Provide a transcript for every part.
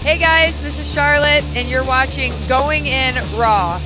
Hey guys, this is Charlotte, and you're watching Going In Raw.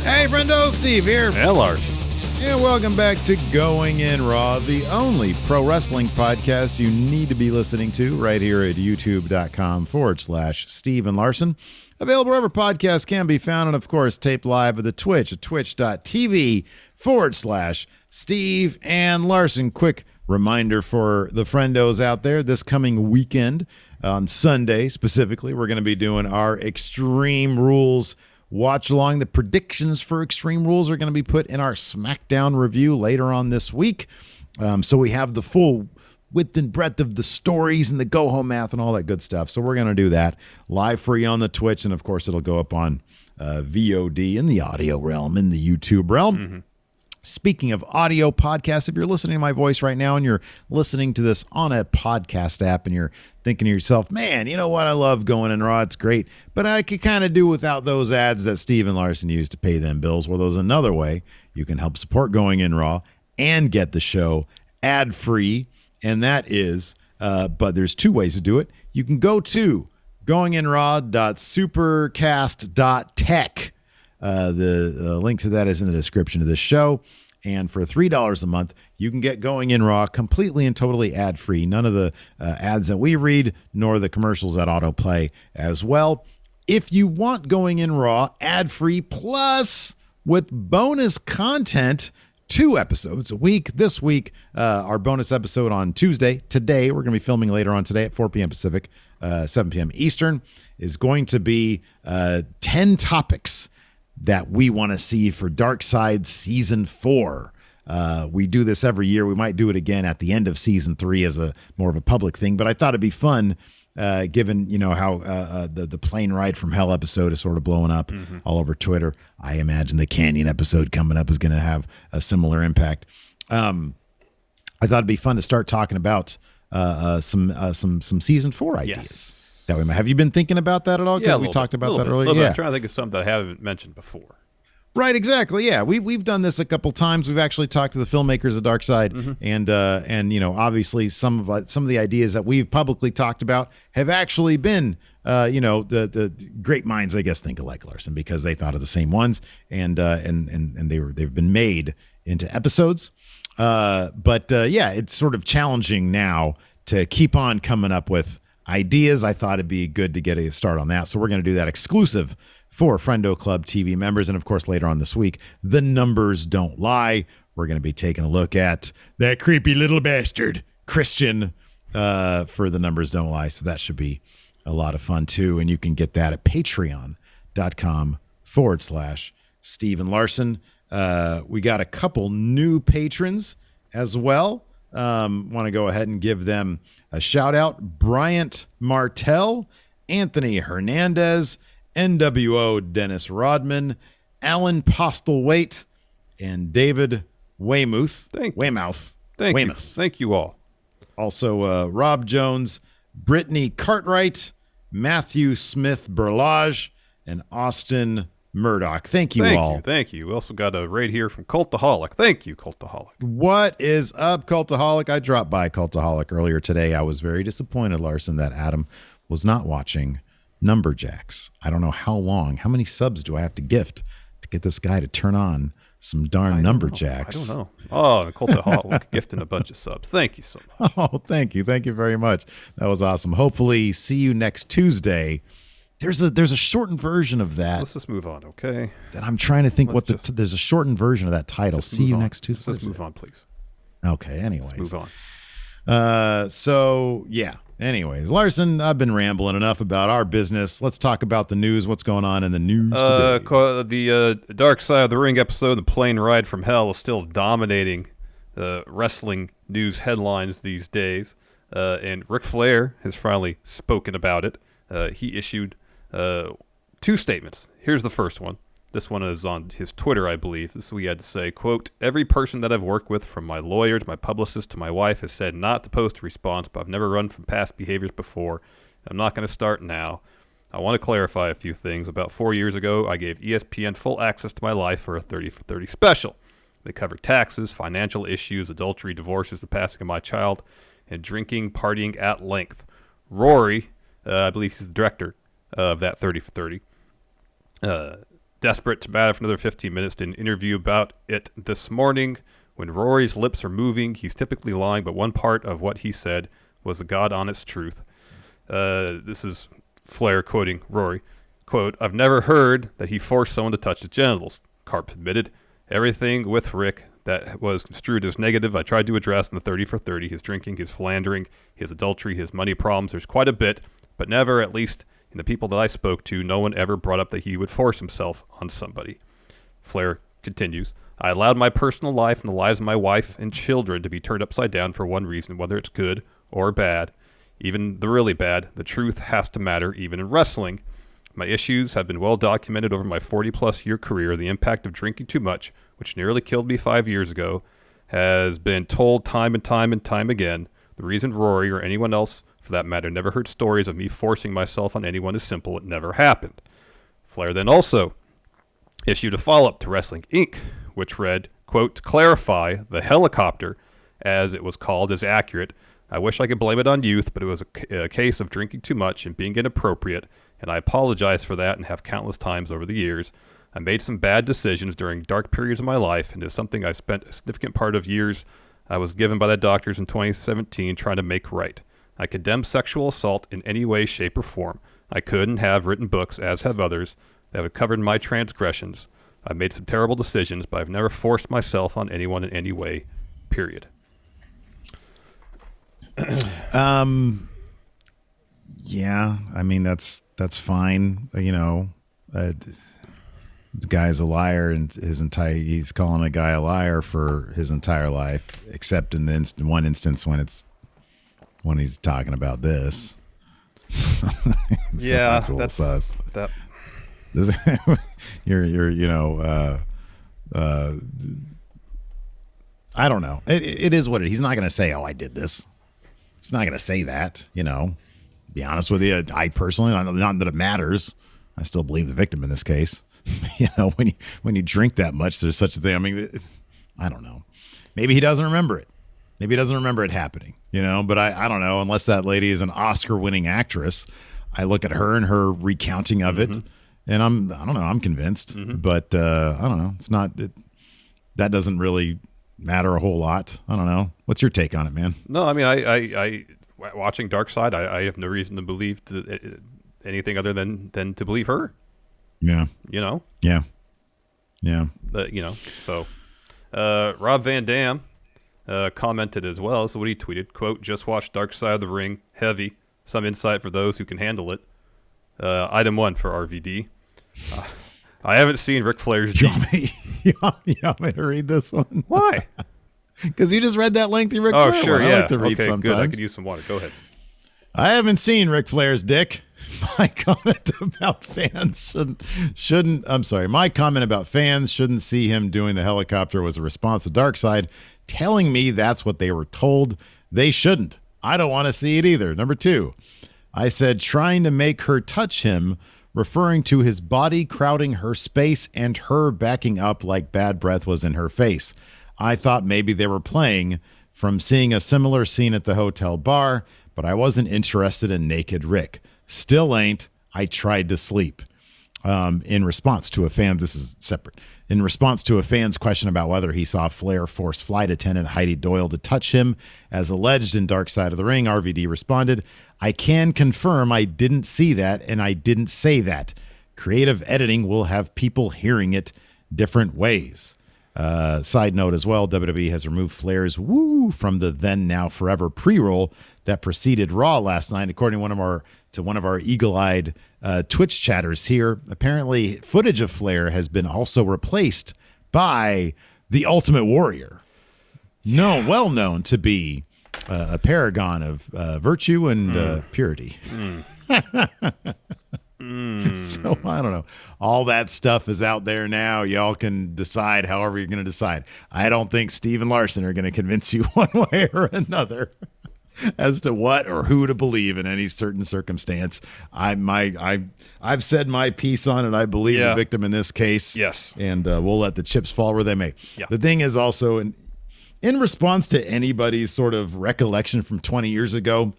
Hey, friendo, Steve here. And Larson. And welcome back to Going In Raw, the only pro wrestling podcast you need to be listening to right here at youtube.com/Steve and Larson. Available wherever podcasts can be found, and of course, taped live at the Twitch at twitch.tv/Steve and Larson. Quick reminder for the friendos out there, this coming weekend, on Sunday specifically, we're going to be doing our Extreme Rules watch along. The predictions for Extreme Rules are going to be put in our SmackDown review later on this week. So we have the full width and breadth of the stories and the go-home math and all that good stuff. So we're going to do that live free on the Twitch. And, of course, it'll go up on VOD in the audio realm, in the YouTube realm. Mm-hmm. Speaking of audio podcasts, if you're listening to my voice right now and you're listening to this on a podcast app and you're thinking to yourself, man, you know what? I love Going In Raw. It's great. But I could kind of do without those ads that Steve and Larson use to pay them bills. Well, there's another way you can help support Going In Raw and get the show ad-free. And that is, but there's two ways to do it. You can go to goinginraw.supercast.tech. The link to that is in the description of this show. And for $3 a month, you can get Going In Raw completely and totally ad-free. None of the ads that we read, nor the commercials that autoplay as well. If you want Going In Raw ad-free, plus with bonus content, 2 episodes a week. This week, our bonus episode on Tuesday. Today, we're going to be filming later on today at 4 p.m. Pacific, 7 p.m. Eastern, is going to be 10 topics that we want to see for Dark Side Season 4. We do this every year. We might do it again at the end of Season 3 as a more of a public thing, but I thought it'd be fun given, you know, how the plane ride from hell episode is sort of blowing up all over Twitter. I imagine the Canyon episode coming up is going to have a similar impact. I thought it'd be fun to start talking about some Season 4 ideas. Yes. That we might. Have you been thinking about that at all? Because we talked about that earlier. Yeah, I'm trying to think of something that I haven't mentioned before. Right, exactly. Yeah, we've done this a couple times. We've actually talked to the filmmakers of Dark Side, and you know, obviously some of the ideas that we've publicly talked about have actually been, you know, the great minds, I guess, think alike, Larson, because they thought of the same ones, and they've been made into episodes. But yeah, it's sort of challenging now to keep on coming up with ideas. I thought it'd be good to get a start on that. So we're going to do that exclusive for Friendo Club TV members. And of course, later on this week, The Numbers Don't Lie. We're going to be taking a look at that creepy little bastard, Christian, for The Numbers Don't Lie. So that should be a lot of fun too. And you can get that at patreon.com/Steve and Larson. We got a couple new patrons as well. Want to go ahead and give them a shout out. Bryant Martell, Anthony Hernandez, NWO Dennis Rodman, Alan Postlethwaite, and David Weymouth. Thank you all. Also, Rob Jones, Brittany Cartwright, Matthew Smith Burlage, and Austin Murdoch. Thank you all. Thank you. We also got a raid here from Cultaholic. Thank you, Cultaholic. What is up, Cultaholic? I dropped by Cultaholic earlier today. I was very disappointed, Larson, that Adam was not watching Numberjacks. I don't know how many subs do I have to gift to get this guy to turn on some darn Numberjacks? I don't know. Oh, Cultaholic gifting a bunch of subs. Thank you so much. Oh, thank you. Thank you very much. That was awesome. Hopefully see you next Tuesday. There's a shortened version of that. Let's just move on, okay? That I'm trying to think there's a shortened version of that title. See you next Tuesday. Let's move on, please. Okay, anyways. Let's move on. So, yeah. Anyways, Larson, I've been rambling enough about our business. Let's talk about the news. What's going on in the news today? The Dark Side of the Ring episode, The Plane Ride from Hell, is still dominating wrestling news headlines these days. And Ric Flair has finally spoken about it. He issued 2 statements. Here's the first one. This one is on his Twitter, I believe. This is what he had to say, quote, "Every person that I've worked with, from my lawyer to my publicist to my wife, has said not to post a response, but I've never run from past behaviors before. I'm not going to start now. I want to clarify a few things. About 4 years ago, I gave ESPN full access to my life for a 30 for 30 special. They covered taxes, financial issues, adultery, divorces, the passing of my child, and drinking, partying at length. Rory I believe he's the director of that 30 for 30. Desperate to bat for another 15 minutes, did an interview about it this morning. When Rory's lips are moving, he's typically lying, but one part of what he said was the God-honest truth. This is Flair quoting Rory. Quote, "I've never heard that he forced someone to touch his genitals," Karp admitted. "Everything with Rick that was construed as negative, I tried to address in the 30 for 30. His drinking, his philandering, his adultery, his money problems. There's quite a bit, but never, at least in the people that I spoke to, no one ever brought up that he would force himself on somebody." Flair continues, "I allowed my personal life and the lives of my wife and children to be turned upside down for one reason, whether it's good or bad. Even the really bad, the truth has to matter, even in wrestling. My issues have been well documented over my 40-plus year career. The impact of drinking too much, which nearly killed me 5 years ago, has been told time and time and time again. The reason Rory, or anyone else for that matter, never heard stories of me forcing myself on anyone is simple. It never happened." Flair then also issued a follow-up to Wrestling Inc., which read, quote, "To clarify, the helicopter, as it was called, is accurate. I wish I could blame it on youth, but it was a case of drinking too much and being inappropriate, and I apologize for that and have countless times over the years. I made some bad decisions during dark periods of my life, and it's something I spent a significant part of years I was given by the doctors in 2017 trying to make right. I condemn sexual assault in any way, shape, or form. I could and have written books, as have others, that have covered my transgressions. I've made some terrible decisions, but I've never forced myself on anyone in any way, period." Yeah, I mean that's fine. You know, the guy's a liar, and he's calling a guy a liar for his entire life, except in the one instance when he's talking about this. So Yeah, that's a little sus. That. you're I don't know. It is what it is. He's not going to say, "Oh, I did this." He's not going to say that, you know. Be honest with you, I personally, not that it matters, I still believe the victim in this case. You know, when you drink that much, there's such a thing. I mean, I don't know. Maybe he doesn't remember it. Maybe he doesn't remember it happening, you know. But I don't know. Unless that lady is an Oscar-winning actress, I look at her and her recounting of it, and I don't know. I'm convinced, but I don't know. It's not. That doesn't really matter a whole lot. I don't know. What's your take on it, man? No, I mean, I watching Dark Side, I have no reason to believe anything other than to believe her. Yeah. You know? Yeah. Yeah. You know, so Rob Van Dam commented as well. So what he tweeted, quote, "Just watched Dark Side of the Ring, heavy, some insight for those who can handle it. Item 1 for RVD. I haven't seen Ric Flair's... You want me to read this one? Why? Because you just read that lengthy Ric Flair sure, one. yeah. I like to read okay, sometimes. Good. I could use some water. Go ahead. I haven't seen Ric Flair's dick. My comment about fans My comment about fans shouldn't see him doing the helicopter was a response to Darkseid telling me that's what they were told. They shouldn't. I don't want to see it either. Number 2, I said trying to make her touch him, referring to his body crowding her space and her backing up like bad breath was in her face. I thought maybe they were playing from seeing a similar scene at the hotel bar, but I wasn't interested in naked Rick. Still ain't. I tried to sleep. In response to a fan, this is separate. In response to a fan's question about whether he saw Flair force flight attendant Heidi Doyle to touch him, as alleged in Dark Side of the Ring, RVD responded, "I can confirm I didn't see that, and I didn't say that. Creative editing will have people hearing it different ways." Side note as well, WWE has removed Flair's "woo" from the Then Now Forever pre-roll that preceded Raw last night, according to one of our eagle-eyed Twitch chatters here. Apparently, footage of Flair has been also replaced by the Ultimate Warrior, well known to be a paragon of virtue and purity. So I don't know. All that stuff is out there now. Y'all can decide however you're going to decide. I don't think Steve and Larson are going to convince you one way or another as to what or who to believe in any certain circumstance. I've said my piece on it. I believe the victim in this case. Yes. And we'll let the chips fall where they may. Yeah. The thing is also, in response to anybody's sort of recollection from 20 years ago,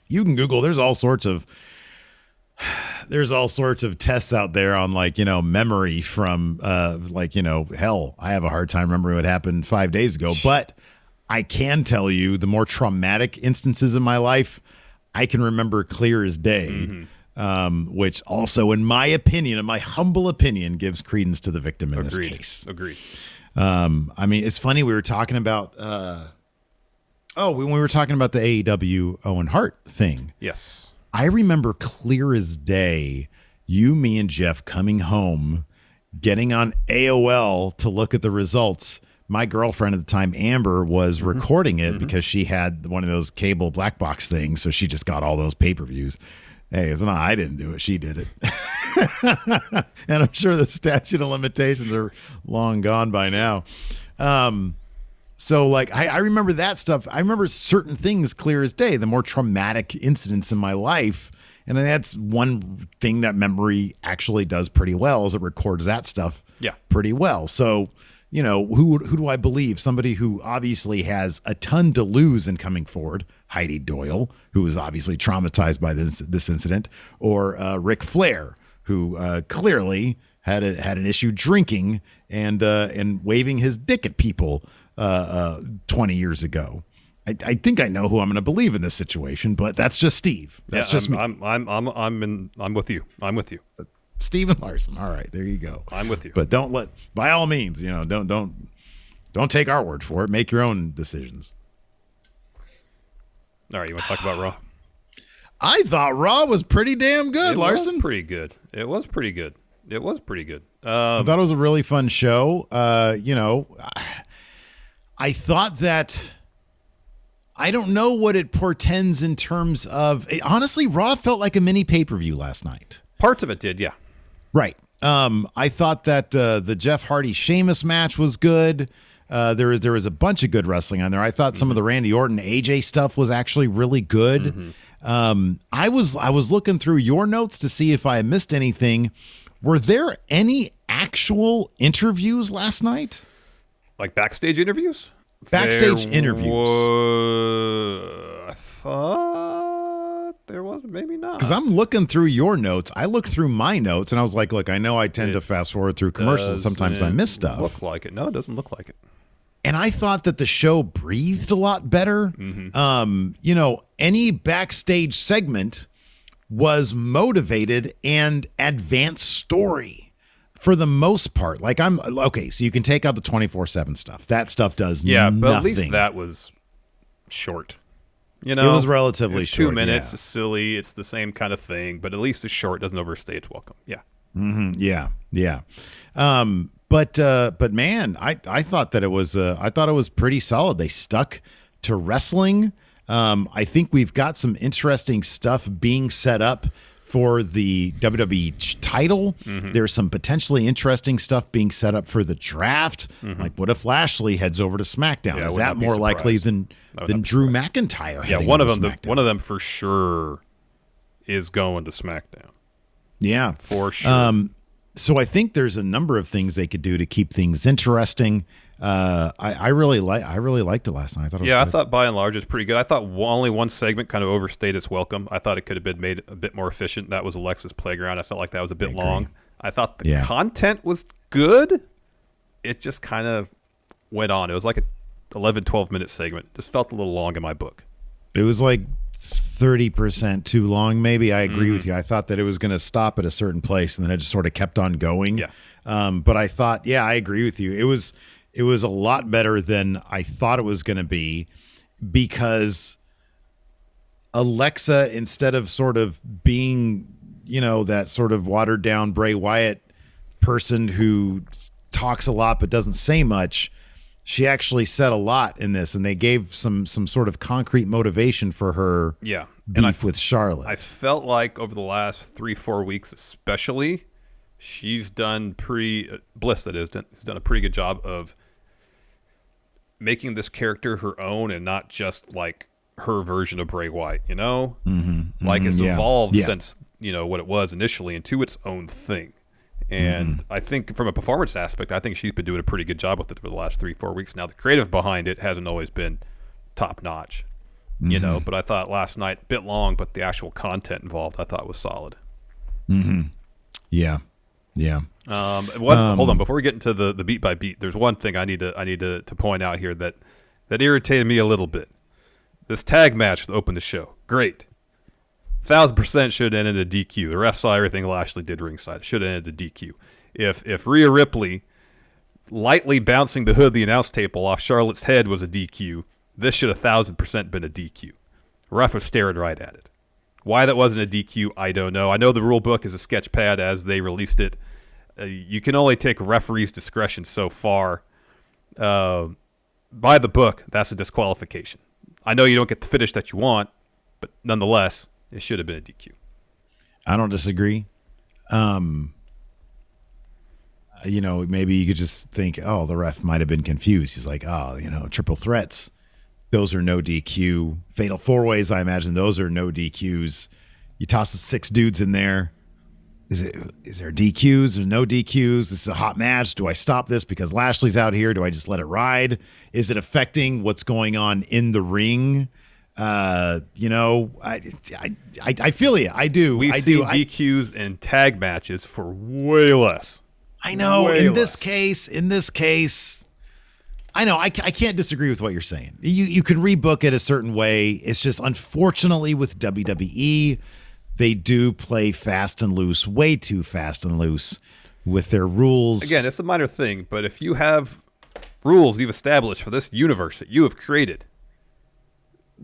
you can Google, there's all sorts of there's all sorts of tests out there on memory from hell. I have a hard time remembering what happened 5 days ago, but I can tell you the more traumatic instances in my life, I can remember clear as day, which also, in my opinion, in my humble opinion, gives credence to the victim in this case. Agreed. I mean, it's funny. We were talking about, when we were talking about the AEW Owen Hart thing. Yes. I remember clear as day, you, me, and Jeff coming home, getting on AOL to look at the results. My girlfriend at the time, Amber, was recording it because she had one of those cable black box things, so she just got all those pay-per-views. Hey, it's not I didn't do it. She did it. And I'm sure the statute of limitations are long gone by now. So I remember that stuff. I remember certain things clear as day, the more traumatic incidents in my life. And that's one thing that memory actually does pretty well, is it records that stuff pretty well. So, who do I believe? Somebody who obviously has a ton to lose in coming forward, Heidi Doyle, who was obviously traumatized by this incident, or Ric Flair, who clearly had an issue drinking and waving his dick at people 20 years ago. I think I know who I'm going to believe in this situation, but that's just Steve. That's just me. I'm with you. But Steven Larson. All right, there you go. I'm with you. But by all means, don't take our word for it. Make your own decisions. All right, you want to talk about Raw? I thought Raw was pretty damn good, Larson. It was pretty good. I thought it was a really fun show. I thought that, I don't know what it portends in terms of, honestly, Raw felt like a mini pay-per-view last night. Parts of it did, yeah. Right. I thought that the Jeff Hardy Sheamus match was good. There was a bunch of good wrestling on there. I thought some of the Randy Orton AJ stuff was actually really good. I was looking through your notes to see if I missed anything. Were there any actual interviews last night? Like backstage interviews? Backstage interviews. I thought there was, maybe not. Because I'm looking through your notes. I looked through my notes, and I was like, look, I know I tend to fast forward through commercials. Sometimes I miss stuff. Look like it. No, it doesn't look like it. And I thought that the show breathed a lot better. Any backstage segment was motivated and advanced story. For the most part, so you can take out the 24/7 stuff. That stuff does nothing. But at least that was short. It was relatively it's short. 2 minutes. It's silly. It's the same kind of thing, but at least it's short. Doesn't overstay its welcome. Yeah. Yeah. But man, I thought that it was pretty solid. They stuck to wrestling. I think we've got some interesting stuff being set up for the WWE title. There's some potentially interesting stuff being set up for the draft. Like, what if Lashley heads over to SmackDown? Yeah, is that more likely than Drew McIntyre? Yeah, one of them for sure is going to SmackDown. Yeah, for sure. So I think there's a number of things they could do to keep things interesting. I really liked it last night. I thought it was good. I thought by and large it's pretty good. I thought only one segment kind of overstayed its welcome. I thought it could have been made a bit more efficient. That was Alexa's Playground. I felt like that was a bit long. I thought the content was good. It just kind of went on. It was like a 11, 12-minute segment. Just felt a little long in my book. It was like 30% too long, maybe. I agree with you. I thought that it was going to stop at a certain place, and then it just sort of kept on going. Yeah. But I thought, I agree with you. It was a lot better than I thought it was going to be, because Alexa, instead of sort of being, that sort of watered down Bray Wyatt person who talks a lot but doesn't say much, she actually said a lot in this, and they gave some sort of concrete motivation for her beef with Charlotte. I felt like over the last 3-4 weeks especially, she's done Bliss, that is, has done a pretty good job of making this character her own and not just like her version of Bray Wyatt, it's evolved since, what it was initially into its own thing. And I think from a performance aspect, I think she's been doing a pretty good job with it for the last 3-4 weeks. Now, the creative behind it hasn't always been top notch, but I thought last night, a bit long, but the actual content involved I thought was solid. Yeah. Hold on, before we get into the beat by beat, there's one thing I need to point out here that irritated me a little bit. This tag match that opened the show, great. 1,000% should have ended a DQ. The ref saw everything Lashley did ringside. It should have ended a DQ. If Rhea Ripley lightly bouncing the hood of the announce table off Charlotte's head was a DQ, this should have 1,000% been a DQ. Ref was staring right at it. Why that wasn't a DQ, I don't know. I know the rule book is a sketch pad as they released it. You can only take referee's discretion so far. By the book, that's a disqualification. I know you don't get the finish that you want, but nonetheless, it should have been a DQ. I don't disagree. Maybe you could just think, oh, the ref might have been confused. He's like, triple threats. Those are no DQ. Fatal four-ways, I imagine those are no DQs. You toss the 6 dudes in there. Is there DQs? Is there no DQs? This is a hot match. Do I stop this because Lashley's out here? Do I just let it ride? Is it affecting what's going on in the ring? I feel you. I do. We've seen DQs in tag matches for way less. I know. In this case, I know. I can't disagree with what you're saying. You can rebook it a certain way. It's just unfortunately with WWE, they do play fast and loose, way too fast and loose with their rules. Again, it's a minor thing, but if you have rules you've established for this universe that you have created,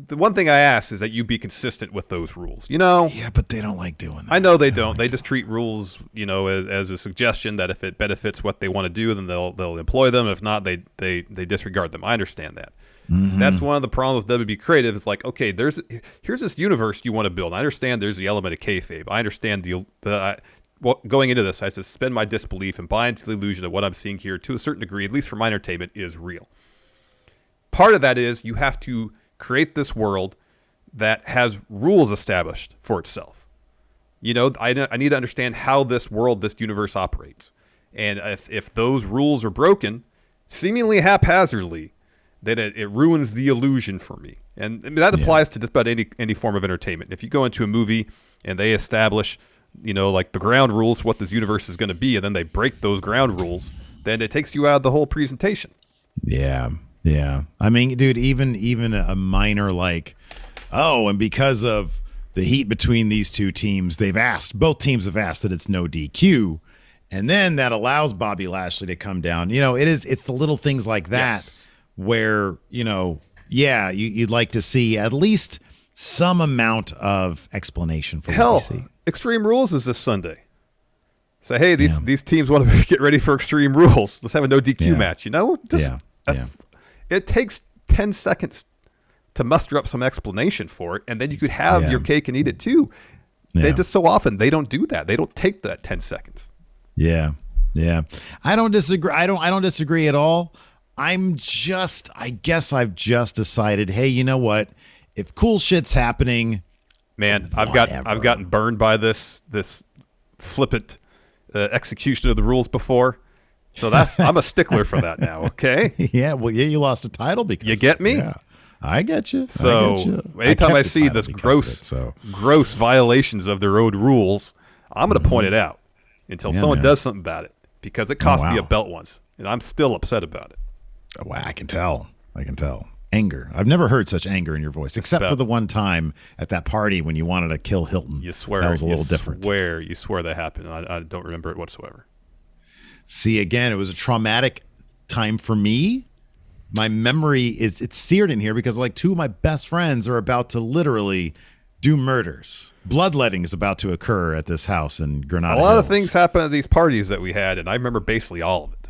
the one thing I ask is that you be consistent with those rules. Yeah, but they don't like doing that. I know they don't. They just treat rules, as a suggestion that if it benefits what they want to do, then they'll employ them. If not, they disregard them. I understand that. Mm-hmm. That's one of the problems with WB Creative. It's like, okay, here's this universe you want to build. I understand there's the element of kayfabe. I understand going into this, I have to suspend my disbelief and buy into the illusion of what I'm seeing here to a certain degree, at least for my entertainment, is real. Part of that is you have to create this world that has rules established for itself. I need to understand how this world, this universe operates. And if those rules are broken, seemingly haphazardly, then it ruins the illusion for me. And that applies to just about any form of entertainment. If you go into a movie and they establish, like the ground rules, what this universe is going to be, and then they break those ground rules, then it takes you out of the whole presentation. Yeah. Yeah. I mean, dude, even a minor and because of the heat between these two teams, both teams have asked that it's no DQ. And then that allows Bobby Lashley to come down. It's the little things like that where, you'd like to see at least some amount of explanation for what we see. Extreme Rules is this Sunday. So, hey, these teams want to get ready for Extreme Rules. Let's have a no DQ match, It takes 10 seconds to muster up some explanation for it, and then you could have your cake and eat it too. Yeah. They just so often, they don't do that. They don't take that 10 seconds. Yeah. Yeah. I don't disagree. I don't disagree at all. I guess I've just decided, hey, you know what? If cool shit's happening, man, I've gotten burned by this flippant execution of the rules before. So I'm a stickler for that now, okay? You lost a title because you get me? Yeah, I get you. So anytime I see this gross violations of their own rules, I'm going to point it out until someone does something about it, because it cost me a belt once, and I'm still upset about it. Oh, wow, I can tell. Anger. I've never heard such anger in your voice, except for the one time at that party when you wanted to kill Hilton. You swear that was a little different. You swear that happened. I don't remember it whatsoever. See, again, it was a traumatic time for me. My memory it's seared in here because two of my best friends are about to literally do murders. Bloodletting is about to occur at this house in Granada A lot Hills. of things happen at these parties that we had, and I remember basically all of it.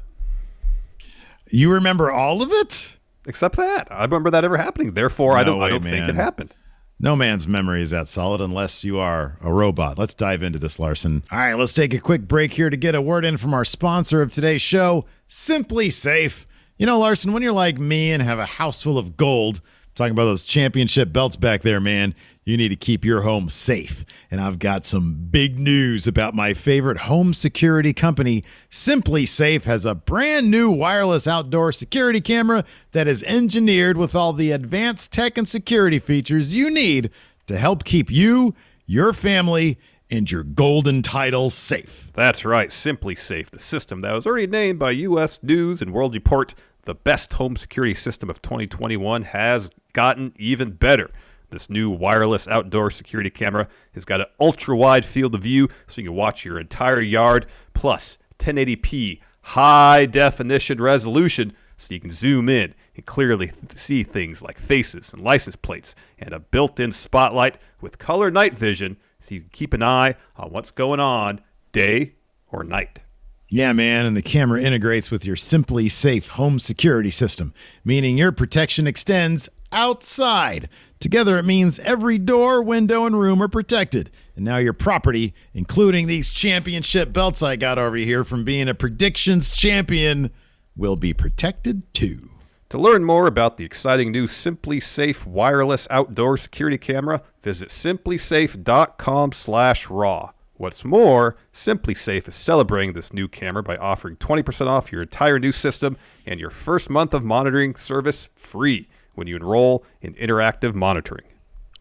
You remember all of it? Except that. I remember that ever happening. Therefore, I don't think it happened. No man's memory is that solid unless you are a robot. Let's dive into this, Larson. All right, let's take a quick break here to get a word in from our sponsor of today's show, Simply Safe. Larson, when you're like me and have a house full of gold, talking about those championship belts back there, man, you need to keep your home safe. And I've got some big news about my favorite home security company. Simply Safe has a brand new wireless outdoor security camera that is engineered with all the advanced tech and security features you need to help keep you, your family, and your golden title safe. That's right, Simply Safe, the system that was already named by U.S. News and World Report the best home security system of 2021, has gotten even better. This new wireless outdoor security camera has got an ultra-wide field of view so you can watch your entire yard, plus 1080p high-definition resolution so you can zoom in and clearly see things like faces and license plates, and a built-in spotlight with color night vision so you can keep an eye on what's going on day or night. Yeah, man, and the camera integrates with your Simply Safe home security system, meaning your protection extends outside. Together, it means every door, window, and room are protected. And now your property, including these championship belts I got over here from being a predictions champion, will be protected too. To learn more about the exciting new Simply Safe wireless outdoor security camera, visit simplysafe.com/raw. What's more, Simply Safe is celebrating this new camera by offering 20% off your entire new system and your first month of monitoring service free when you enroll in interactive monitoring.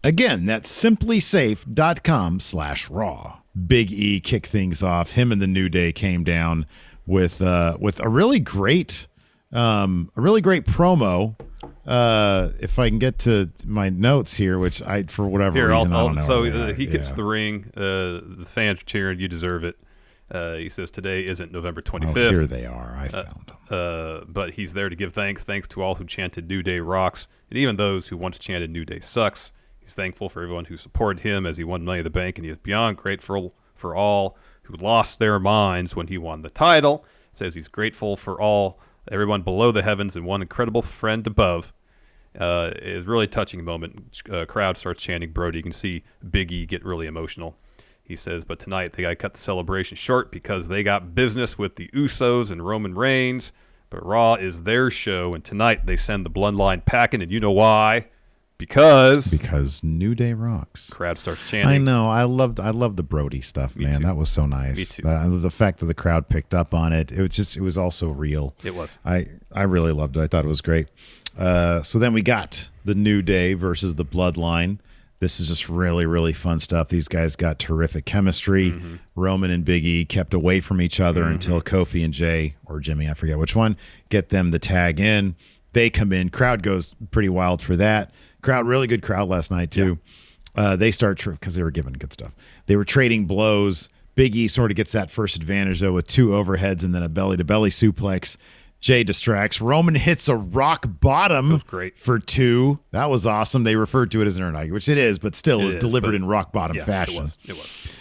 Again, that's simplysafe.com/raw. Big E kicked things off. Him and the New Day came down with a really great promo. If I can get to my notes here, which for whatever reason, I don't know. So he gets to the ring. The fans are cheering. You deserve it. He says today isn't November 25th. Oh, here they are. I found them. But he's there to give thanks to all who chanted New Day rocks, and even those who once chanted New Day sucks. He's thankful for everyone who supported him as he won Money in the Bank, and he is beyond grateful for all who lost their minds when he won the title. Says he's grateful for everyone below the heavens and one incredible friend above. It's a really touching moment. Crowd starts chanting Brody. You can see Big E get really emotional. He says, but tonight they got to cut the celebration short because they got business with the Usos and Roman Reigns. But Raw is their show, and tonight they send the Bloodline packing, and you know why? Because New Day rocks. Crowd starts chanting. I know. I loved the Brody stuff, man. That was so nice. Me too. The fact that the crowd picked up on it, it was also real. It was. I really loved it. I thought it was great. So then we got the New Day versus the Bloodline. This is just really, really fun stuff. These guys got terrific chemistry. Mm-hmm. Roman and Big E kept away from each other until Kofi and Jay, or Jimmy, I forget which one, get them to tag in. They come in. Crowd goes pretty wild for that. Really good crowd last night, too. Yeah. They start, because they were giving good stuff. They were trading blows. Big E sort of gets that first advantage, though, with two overheads and then a belly-to-belly suplex. Jay distracts. Roman hits a rock bottom for two. That was awesome. They referred to it as an Ernagi, which it is, but still it was delivered in rock bottom fashion. It was.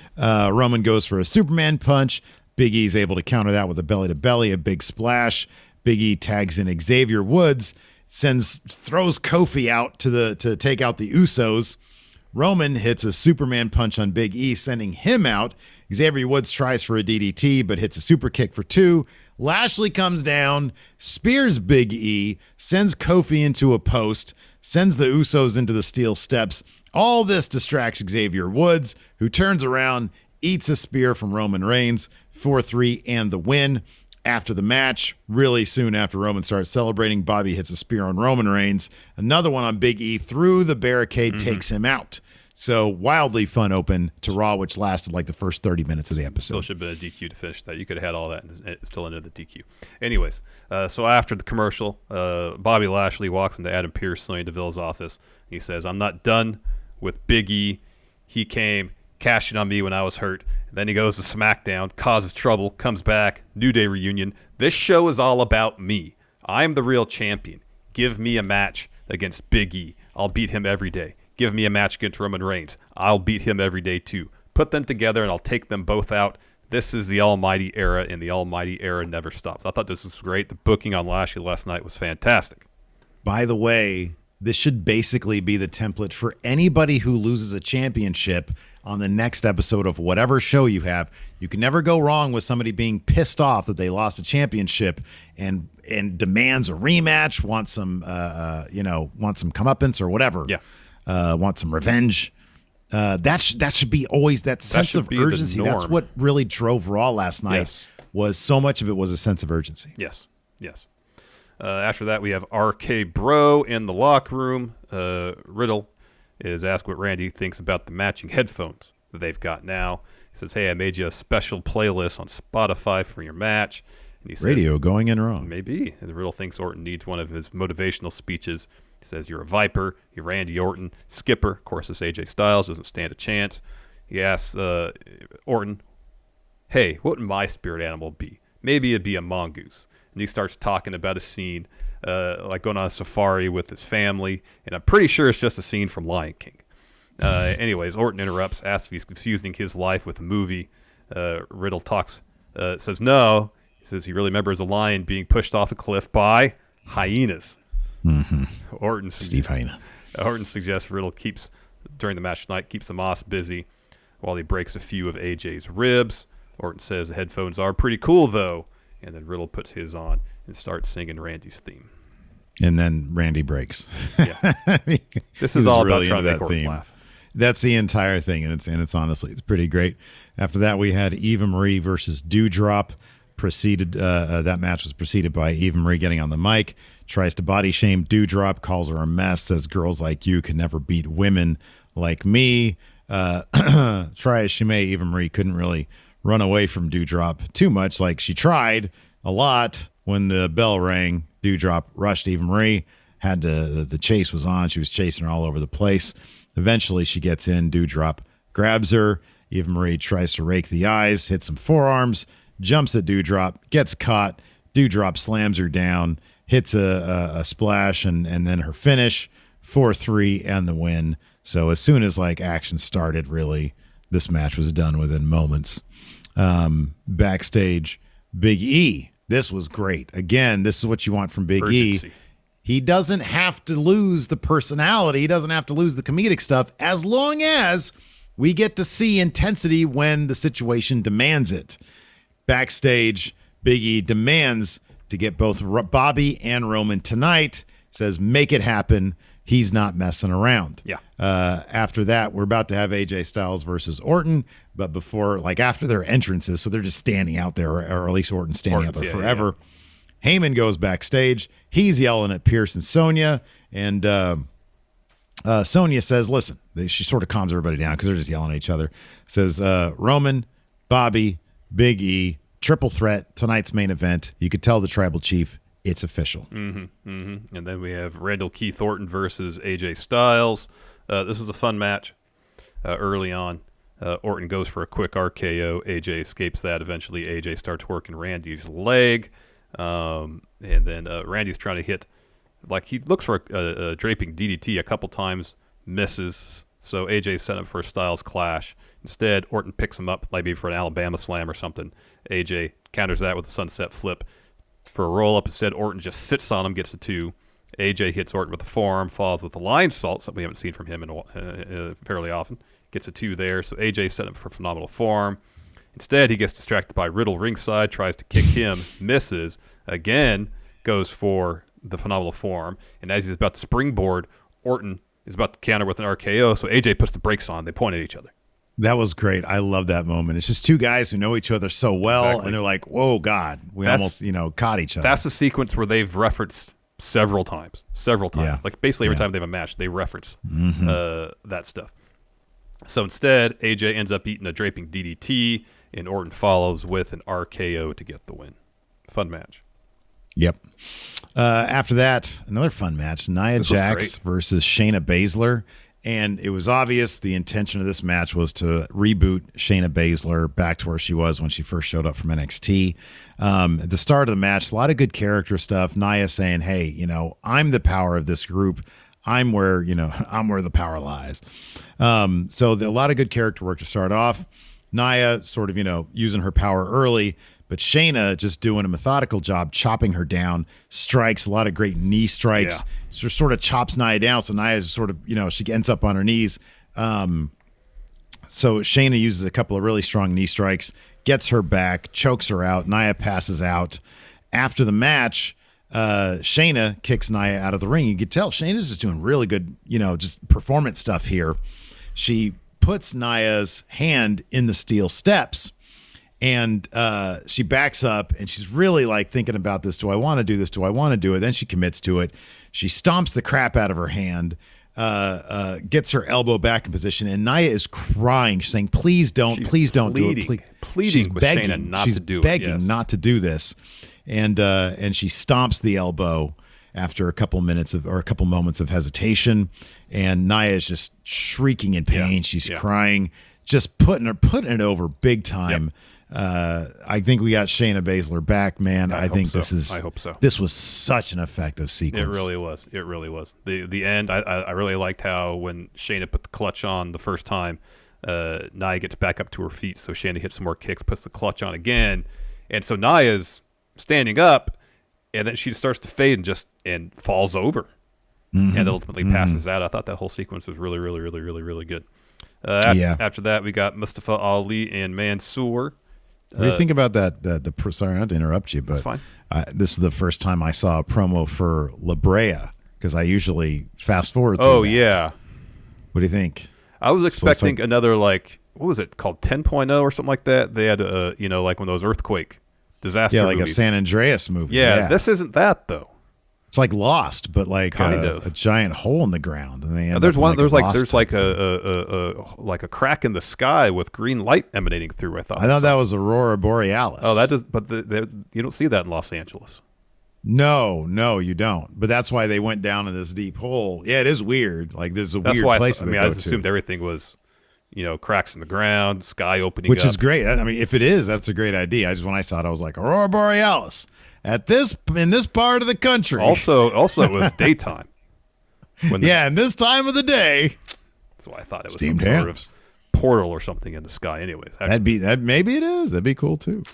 Roman goes for a Superman punch. Big E's able to counter that with a belly-to-belly, a big splash. Big E tags in Xavier Woods, throws Kofi out to take out the Usos. Roman hits a Superman punch on Big E, sending him out. Xavier Woods tries for a DDT, but hits a super kick for two. Lashley comes down, spears Big E, sends Kofi into a post, sends the Usos into the steel steps. All this distracts Xavier Woods, who turns around, eats a spear from Roman Reigns, 4-3 and the win. After the match, really soon after Roman starts celebrating, Bobby hits a spear on Roman Reigns. Another one on Big E through the barricade, takes him out. So wildly fun open to Raw, which lasted like the first 30 minutes of the episode. Still should have been a DQ to finish that. You could have had all that and it still ended the DQ. Anyways, so after the commercial, Bobby Lashley walks into Adam Pearce, Sonya Deville's office. He says, I'm not done with Big E. He came, cashing on me when I was hurt. Then he goes to SmackDown, causes trouble, comes back, New Day reunion. This show is all about me. I'm the real champion. Give me a match against Big E. I'll beat him every day. Give me a match against Roman Reigns. I'll beat him every day too. Put them together and I'll take them both out. This is the Almighty Era, and the Almighty Era never stops. I thought this was great. The booking on Lashley last night was fantastic. By the way, this should basically be the template for anybody who loses a championship on the next episode of whatever show you have. You can never go wrong with somebody being pissed off that they lost a championship and demands a rematch, wants some comeuppance or whatever. Yeah. Want some revenge. That should be always that sense of urgency. That's what really drove Raw last night. Yes. Was so much of it was a sense of urgency. Yes. After that, we have RK Bro in the locker room. Riddle is asked what Randy thinks about the matching headphones that they've got now. He says, hey, I made you a special playlist on Spotify for your match. And he says, Radio going in wrong. Maybe. And Riddle thinks Orton needs one of his motivational speeches. He says, you're a Viper, you're Randy Orton, Skipper. Of course, this AJ Styles doesn't stand a chance. He asks Orton, hey, what would my spirit animal be? Maybe it'd be a mongoose. And he starts talking about a scene like going on a safari with his family. And I'm pretty sure it's just a scene from Lion King. Anyways, Orton interrupts, asks if he's confusing his life with a movie. Riddle says no. He says he really remembers a lion being pushed off a cliff by hyenas. Mm-hmm. Steve Hyena. Orton suggests Riddle during the match tonight, keeps the Moss busy while he breaks a few of AJ's ribs. Orton says the headphones are pretty cool, though. And then Riddle puts his on and starts singing Randy's theme. And then Randy breaks. Yeah. I mean, this is all about trying to make Orton laugh. That's the entire thing, and it's honestly, it's pretty great. After that, we had Eva Marie versus Doudrop. That match was preceded by Eva Marie getting on the mic, tries to body shame Doudrop, calls her a mess, says girls like you can never beat women like me. Try as she may, Eva Marie couldn't really run away from Doudrop too much. Like she tried a lot when the bell rang. Doudrop rushed Eva Marie. The chase was on. She was chasing her all over the place. Eventually, she gets in. Doudrop grabs her. Eva Marie tries to rake the eyes, hits some forearms, jumps at Doudrop, gets caught. Doudrop slams her down, hits a splash, and then her finish, 4-3, and the win. So as soon as action started, really, this match was done within moments. Backstage, Big E. This was great. Again, this is what you want from Big Urgency. E. He doesn't have to lose the personality. He doesn't have to lose the comedic stuff as long as we get to see intensity when the situation demands it. Backstage, Big E demands to get both Bobby and Roman tonight. Says, make it happen. He's not messing around. Yeah. After that, we're about to have AJ Styles versus Orton, but after their entrances, so they're just standing out there, or at least Orton's standing out there forever. Yeah. Heyman goes backstage. He's yelling at Pearce and Sonya, and Sonya says, listen, she sort of calms everybody down because they're just yelling at each other. Says, Roman, Bobby, Big E, triple threat, tonight's main event. You could tell the tribal chief it's official. Mm-hmm, mm-hmm. And then we have Randall Keith Orton versus AJ Styles. This was a fun match early on. Orton goes for a quick RKO. AJ escapes that. Eventually, AJ starts working Randy's leg. And then Randy's trying to hit, he looks for a draping DDT a couple times, misses. So AJ's set up for a Styles clash. Instead, Orton picks him up, maybe for an Alabama slam or something. AJ counters that with a sunset flip for a roll-up. Instead, Orton just sits on him, gets the 2. AJ hits Orton with a forearm, follows with a lion salt, something we haven't seen from him fairly often. Gets a 2 there. So AJ set up for a phenomenal forearm. Instead, he gets distracted by Riddle ringside, tries to kick him, misses, again, goes for the phenomenal forearm. And as he's about to springboard, Orton is about to counter with an RKO, so AJ puts the brakes on. They point at each other. That was great. I love that moment. It's just two guys who know each other so well, exactly. And they're like, whoa, God, we almost caught each other. That's the sequence where they've referenced several times. Yeah. Basically every time they have a match, they reference that stuff. So instead, AJ ends up eating a draping DDT, and Orton follows with an RKO to get the win. Fun match. Yep. After that, another fun match, Nia Jax versus Shayna Baszler. And it was obvious the intention of this match was to reboot Shayna Baszler back to where she was when she first showed up from NXT. At the start of the match, a lot of good character stuff. Nia saying, hey, I'm the power of this group. I'm where the power lies. So a lot of good character work to start off. Nia sort of, using her power early, but Shayna just doing a methodical job, chopping her down, strikes, a lot of great knee strikes. Yeah. So sort of chops Nia down. So Nia just sort of, she ends up on her knees. So Shayna uses a couple of really strong knee strikes, gets her back, chokes her out. Nia passes out. After the match, Shayna kicks Nia out of the ring. You could tell Shayna's just doing really good, just performance stuff here. She puts Nia's hand in the steel steps. And she backs up, and she's really thinking about this. Do I want to do this? Do I want to do it? Then she commits to it. She stomps the crap out of her hand. gets her elbow back in position, and Nia is crying. She's saying, please don't do it. Pleading she's with begging. Shayna not She's to do begging it. Yes. not to do this. And she stomps the elbow after a couple moments of hesitation, and Nia is just shrieking in pain. She's crying, just putting it over big time. I think we got Shayna Baszler back, man. I think I hope so. This was such an effective sequence. It really was. It really was. The end. I really liked how when Shayna put the clutch on the first time, Nia gets back up to her feet. So Shayna hits some more kicks, puts the clutch on again, and so Nia's standing up, and then she starts to fade and falls over, and ultimately passes out. I thought that whole sequence was really, really, really, really, really good. After that, we got Mustafa Ali and Mansoor. What do you think about that? Sorry, not to interrupt you, but fine. This is the first time I saw a promo for La Brea, because I usually fast forward through that. Yeah. What do you think? I was expecting another, what was it called, 10.0 or something like that? They had like one of those earthquake disaster movies. A San Andreas movie. Yeah, this isn't that though. It's like Lost, but kind of a giant hole in the ground, and they end there's up a crack in the sky with green light emanating through. I thought that was Aurora Borealis. Oh, that does, but you don't see that in Los Angeles. No, you don't. But that's why they went down in this deep hole. Yeah, it is weird. Like there's weird place. I assumed everything was, cracks in the ground, sky opening, which up. is great. I mean, if it is, that's a great idea. When I saw it, I was like, Aurora Borealis in this part of the country. Also, it was daytime. In this time of the day. That's why I thought it was some sort of portal or something in the sky. Anyways, maybe it is. That'd be cool too.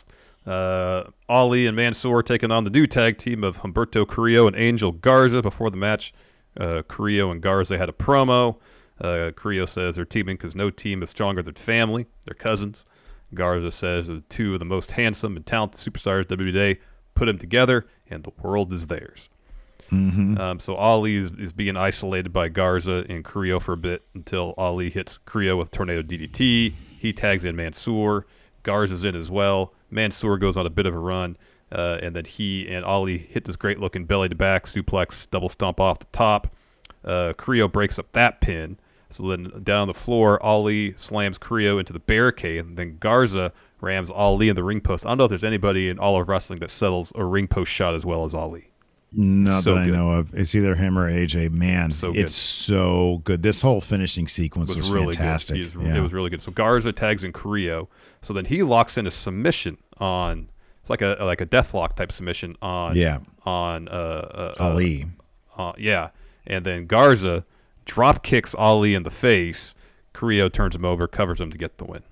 Ali and Mansoor taking on the new tag team of Humberto Carrillo and Angel Garza. Before the match, Carrillo and Garza had a promo. Carrillo says they're teaming because no team is stronger than family. They're cousins. Garza says the two of the most handsome and talented superstars WWE today. Put them together, and the world is theirs. So Ali is being isolated by Garza and Carrillo for a bit until Ali hits Carrillo with Tornado DDT. He tags in Mansoor. Garza's in as well. Mansoor goes on a bit of a run, and then he and Ali hit this great-looking belly-to-back suplex, double stomp off the top. Carrillo breaks up that pin. So then down on the floor, Ali slams Carrillo into the barricade, and then Garza rams Ali in the ring post. I don't know if there's anybody in all of wrestling that settles a ring post shot as well as Ali. Not that I know of. It's either him or AJ. Man, it's so good. This whole finishing sequence was really fantastic. It was really good. So Garza tags in Carrillo. So then he locks in a submission on. It's like a deathlock type submission on. Ali. And then Garza drop kicks Ali in the face. Carrillo turns him over, covers him to get the win.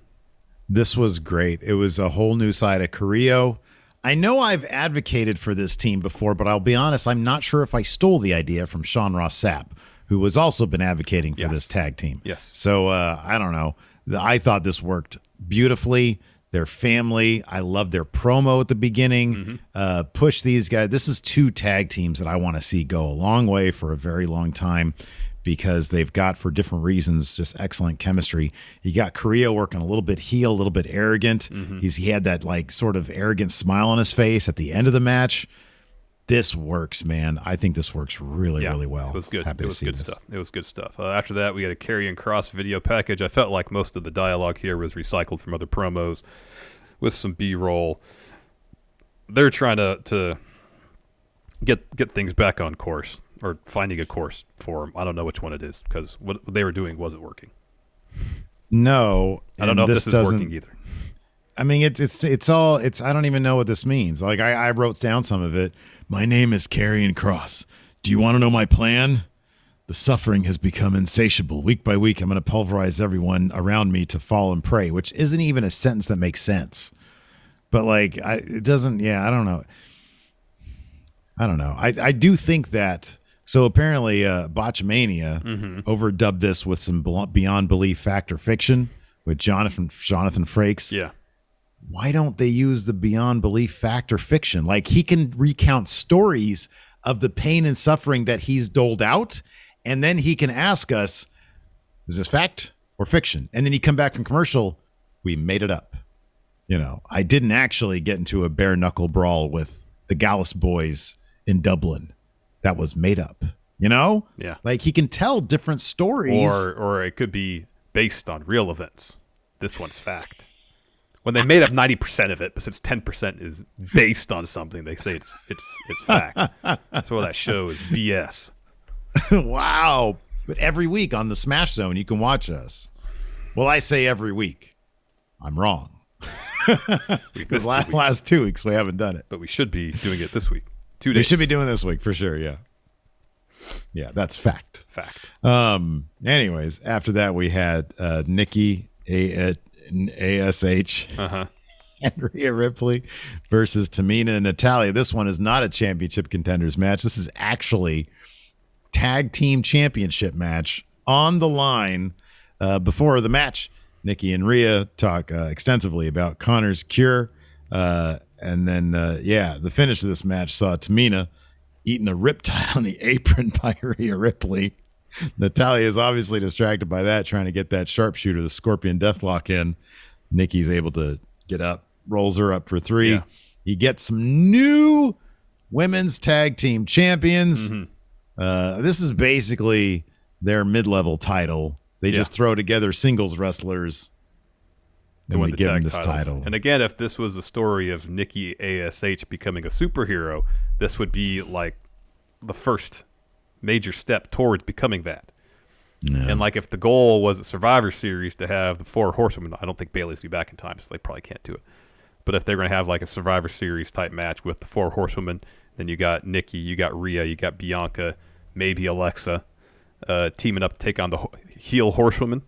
This was great. It was a whole new side of Carrillo. I know I've advocated for this team before, but I'll be honest, I'm not sure if I stole the idea from Sean Ross Sapp, who has also been advocating for this tag team. Yes. So I don't know. I thought this worked beautifully. Their family. I love their promo at the beginning. Push these guys. This is two tag teams that I want to see go a long way for a very long time, because they've got, for different reasons, just excellent chemistry. You got Carrillo working a little bit heel, a little bit arrogant. He had that sort of arrogant smile on his face at the end of the match. This works, man. I think this works really, really well. It was good. Happy it was to see good this. stuff. It was good stuff. After that, we had a Karrion Kross video package. I felt like most of the dialogue here was recycled from other promos with some B-roll. They're trying to get things back on course, or finding a course for them. I don't know which one it is, because what they were doing wasn't working. No, I don't know if this is working either. I mean, it's all. I don't even know what this means. Like I wrote down some of it. My name is Karrion Kross. Do you want to know my plan? The suffering has become insatiable. Week by week, I'm going to pulverize everyone around me to fall and pray, which isn't even a sentence that makes sense. But it doesn't. Yeah, I don't know. I do think that. So apparently, Botchamania overdubbed this with some beyond belief fact or fiction with Jonathan Frakes. Yeah. Why don't they use the beyond belief fact or fiction? Like, he can recount stories of the pain and suffering that he's doled out, and then he can ask us, is this fact or fiction? And then you come back from commercial, we made it up. I didn't actually get into a bare knuckle brawl with the Gallus boys in Dublin. That was made up. You know? Yeah. Like he can tell different stories. Or it could be based on real events. This one's fact. When they made up 90% of it, but since 10% is based on something, they say it's fact. That's why that show is BS. Wow. But every week on the Smash Zone, you can watch us. Well, I say every week. I'm wrong. Because last 2 weeks we haven't done it. But we should be doing it this week. 2 days. We should be doing this week for sure, yeah. Yeah, that's fact. Fact. Anyways, after that we had Nikki, A.S.H, and Rhea Ripley versus Tamina and Natalya. This one is not a championship contenders match. This is actually tag team championship match on the line. Before the match, Nikki and Rhea talk extensively about Connor's cure. And then, the finish of this match saw Tamina eating a riptide on the apron by Rhea Ripley. Natalya is obviously distracted by that, trying to get that sharpshooter, the Scorpion Deathlock in. Nikki's able to get up, rolls her up for 3. Yeah. You get some new women's tag team champions. This is basically their mid-level title. They just throw together singles wrestlers and they give them this title. And again, if this was a story of Nikki A.S.H becoming a superhero, this would be like the first major step towards becoming that. Yeah. And like if the goal was a Survivor Series to have the 4 horsewomen, I don't think Bayley's be back in time, so they probably can't do it. But if they're going to have like a Survivor Series type match with the 4 horsewomen, then you got Nikki, you got Rhea, you got Bianca, maybe Alexa, teaming up to take on the heel horsewoman.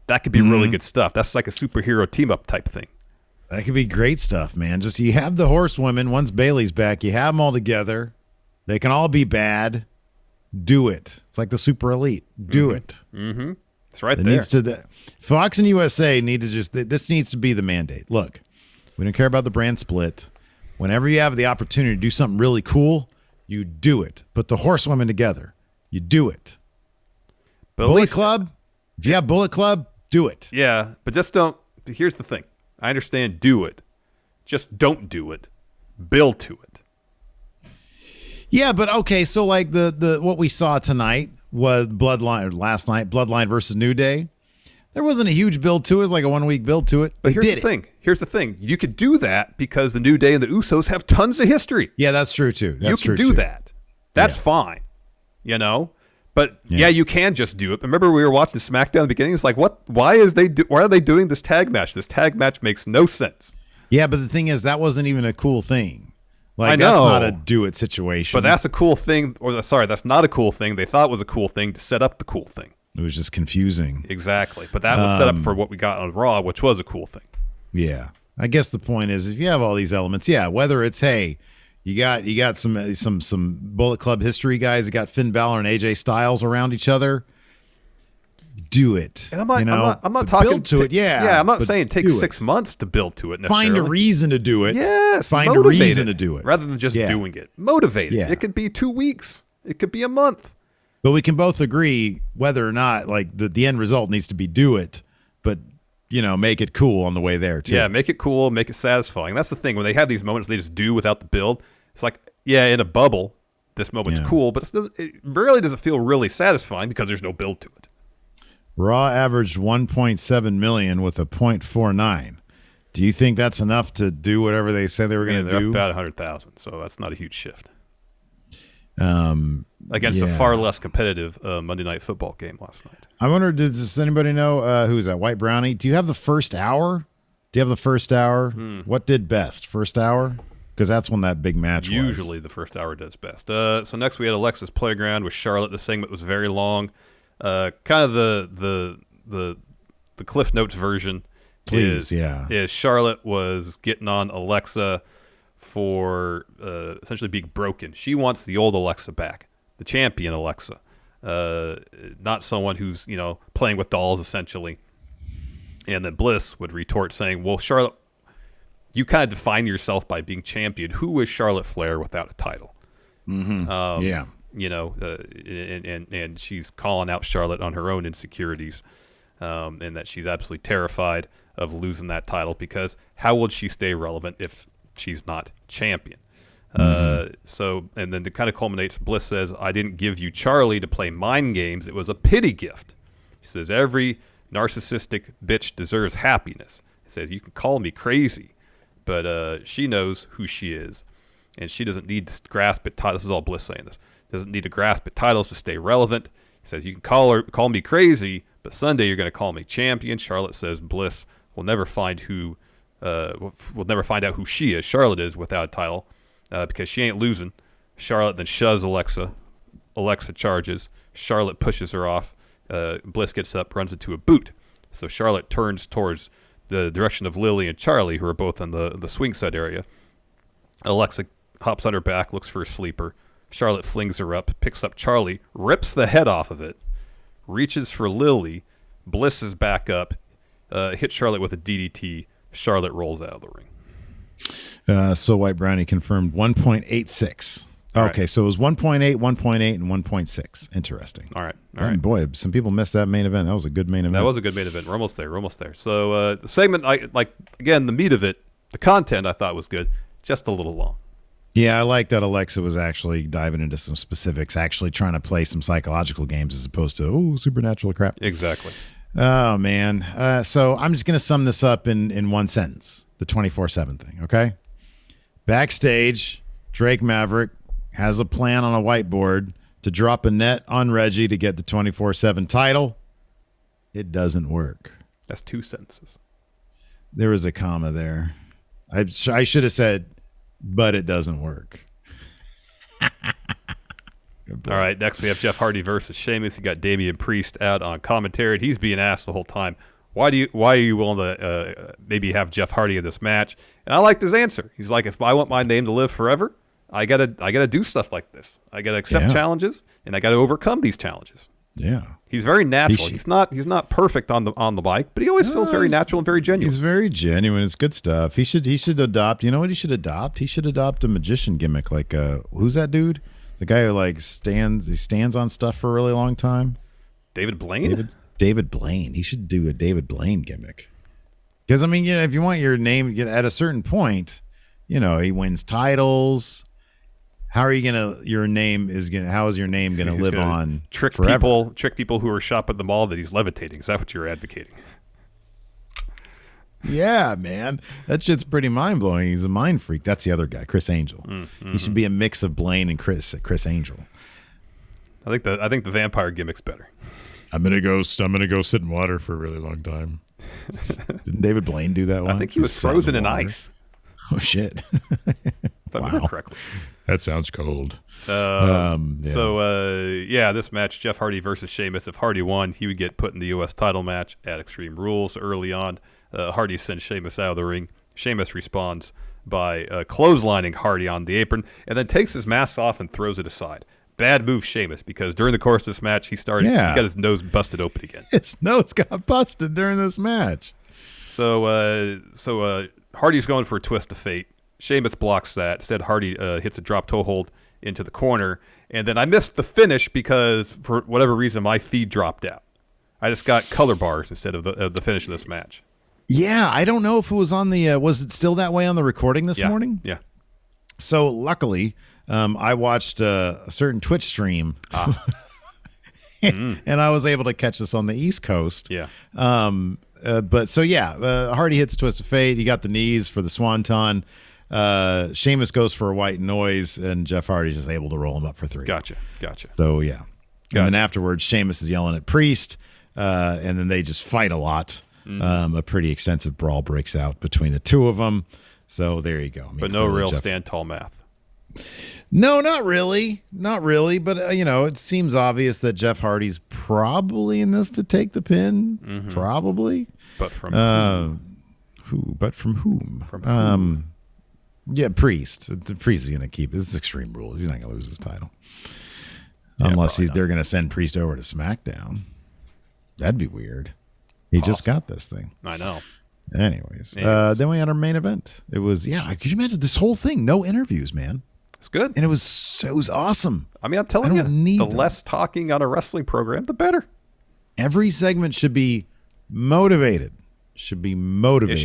That could be really good stuff. That's like a superhero team-up type thing. That could be great stuff, man. Just you have the horsewomen, once Bayley's back, you have them all together. They can all be bad. Do it. It's like the super elite. Do it. It's right there. Fox and USA need to this needs to be the mandate. Look, we don't care about the brand split. Whenever you have the opportunity to do something really cool, you do it. Put the horsewomen together. You do it. But Bullet Club, if you have Bullet Club, do it. Yeah, but just don't. Here's the thing. I understand do it. Just don't do it. Build to it. Yeah, but okay, so like the what we saw tonight was last night, Bloodline versus New Day. There wasn't a huge build to it. It was like a 1 week build to it. But here's the thing. Here's the thing. You could do that because the New Day and the Usos have tons of history. Yeah, that's true too. You can do that. That's fine. You know? But yeah, you can just do it. Remember, we were watching SmackDown at the beginning. It's like, what? Why are they doing this tag match? This tag match makes no sense. Yeah, but the thing is, that wasn't even a cool thing. Like, I know. That's not a do it situation. But that's a cool thing. That's not a cool thing. They thought it was a cool thing to set up the cool thing. It was just confusing. Exactly. But that was set up for what we got on Raw, which was a cool thing. Yeah. I guess the point is, if you have all these elements, whether it's you got some Bullet Club history guys. You got Finn Balor and AJ Styles around each other. Do it. And I'm not talking build to it. Yeah, I'm not saying take 6 months to build to it. Find a reason to do it. Yes, find a reason to do it rather than just doing it. Motivate it. It could be 2 weeks. It could be a month. But we can both agree whether or not like the end result needs to be do it, but make it cool on the way there too. Yeah, make it cool, make it satisfying. That's the thing. When they have these moments, they just do without the build. It's like, in a bubble, this moment's cool, but it rarely does it feel really satisfying because there's no build to it. Raw averaged 1.7 million with a 0.49. Do you think that's enough to do whatever they said they were going to do? They're about 100,000, so that's not a huge shift. Against a far less competitive Monday Night Football game last night. I wonder, does anybody know who's that? White Brownie? Do you have the first hour? What did best? First hour? Because that's when that big match was. Usually the first hour does best. So next we had Alexa's Playground with Charlotte. The segment was very long. Kind of the Cliff Notes version is Charlotte was getting on Alexa for essentially being broken. She wants the old Alexa back, the champion Alexa, not someone who's playing with dolls essentially. And then Bliss would retort saying, "Well, Charlotte, you kind of define yourself by being champion. Who is Charlotte Flair without a title?" Mm-hmm. And she's calling out Charlotte on her own insecurities, and that she's absolutely terrified of losing that title because how would she stay relevant if she's not champion? So, and then it kind of culminates. Bliss says, "I didn't give you Charlie to play mind games. It was a pity gift." He says, "Every narcissistic bitch deserves happiness." He says, "You can call me crazy, but she knows who she is, and she doesn't need to grasp at titles." This is all Bliss saying this. Doesn't need to grasp at titles to stay relevant. He says, "You can call me crazy, but Sunday you're going to call me champion." Charlotte says Bliss will never find will never find out who she is. Charlotte is without a title because she ain't losing. Charlotte then shoves Alexa. Alexa charges. Charlotte pushes her off. Bliss gets up, runs into a boot. So Charlotte turns towards the direction of Lily and Charlie, who are both in the swing set area. Alexa hops on her back, looks for a sleeper. Charlotte flings her up, picks up Charlie, rips the head off of it, reaches for Lily. Bliss is back up, hits Charlotte with a DDT. Charlotte rolls out of the ring. So White Brownie confirmed 1.86. Okay, right. so it was 1.8, 1.8, and 1.6. Interesting. All right. And boy, some people missed that main event. That was a good main event. That was a good main event. We're almost there. So the segment, again, the meat of it, the content I thought was good, just a little long. Yeah, I like that Alexa was actually diving into some specifics, actually trying to play some psychological games as opposed to, supernatural crap. Exactly. Oh, man. So I'm just going to sum this up in one sentence, the 24/7 thing, okay? Backstage, Drake Maverick has a plan on a whiteboard to drop a net on Reggie to get the 24/7 title. It doesn't work. That's 2 sentences. There was a comma there. I should have said, but it doesn't work. All right, next we have Jeff Hardy versus Sheamus. You got Damian Priest out on commentary, and he's being asked the whole time, why are you willing to maybe have Jeff Hardy in this match? And I liked his answer. He's like, if I want my name to live forever, I gotta do stuff like this. I gotta accept challenges, and I gotta overcome these challenges. Yeah, he's very natural. He's not perfect on the mic, but he always feels very natural and very genuine. He's very genuine. It's good stuff. He should adopt. You know what he should adopt? He should adopt a magician gimmick. Like who's that dude? The guy who stands on stuff for a really long time. David Blaine. David Blaine. He should do a David Blaine gimmick. Because I mean, if you want your name at a certain point, he wins titles. How is your name gonna live on forever? Trick people who are shopping at the mall that he's levitating. Is that what you're advocating? Yeah, man, that shit's pretty mind blowing. He's a mind freak. That's the other guy, Chris Angel. Mm-hmm. He should be a mix of Blaine and Chris Angel. I think the vampire gimmick's better. I'm gonna go sit in water for a really long time. Didn't David Blaine do that once? I think he was frozen in ice. Oh shit! If I remember correctly. That sounds cold. Yeah. So this match, Jeff Hardy versus Sheamus. If Hardy won, he would get put in the U.S. title match at Extreme Rules. Early on, Hardy sends Sheamus out of the ring. Sheamus responds by clotheslining Hardy on the apron, and then takes his mask off and throws it aside. Bad move, Sheamus, because during the course of this match, he got his nose busted open again. His nose got busted during this match. So Hardy's going for a twist of fate. Sheamus blocks that. Instead, Hardy hits a drop toe hold into the corner. And then I missed the finish because, for whatever reason, my feed dropped out. I just got color bars instead of the finish of this match. Yeah, I don't know if it was on the... was it still that way on the recording this morning? Yeah. So, luckily, I watched a certain Twitch stream. And I was able to catch this on the East Coast. Yeah. Hardy hits a twist of fate. He got the knees for the swanton. Sheamus goes for a white noise, and Jeff Hardy's just able to roll him up for 3. Gotcha. So, yeah. And then afterwards, Sheamus is yelling at Priest, and then they just fight a lot. A pretty extensive brawl breaks out between the two of them. So, there you go. But no real stand tall math. No, not really. But, it seems obvious that Jeff Hardy's probably in this to take the pin. Mm-hmm. Probably. But from who? But from whom? From whom? Yeah, Priest. The Priest is going to keep it. It's Extreme Rules. He's not going to lose his title. Unless they're going to send Priest over to SmackDown. That'd be weird. He just got this thing. I know. Anyways. Then we had our main event. It was, could you imagine this whole thing? No interviews, man. It's good. And it was awesome. I mean, I'm telling you, the less talking on a wrestling program, the better. Every segment should be motivated. It should be If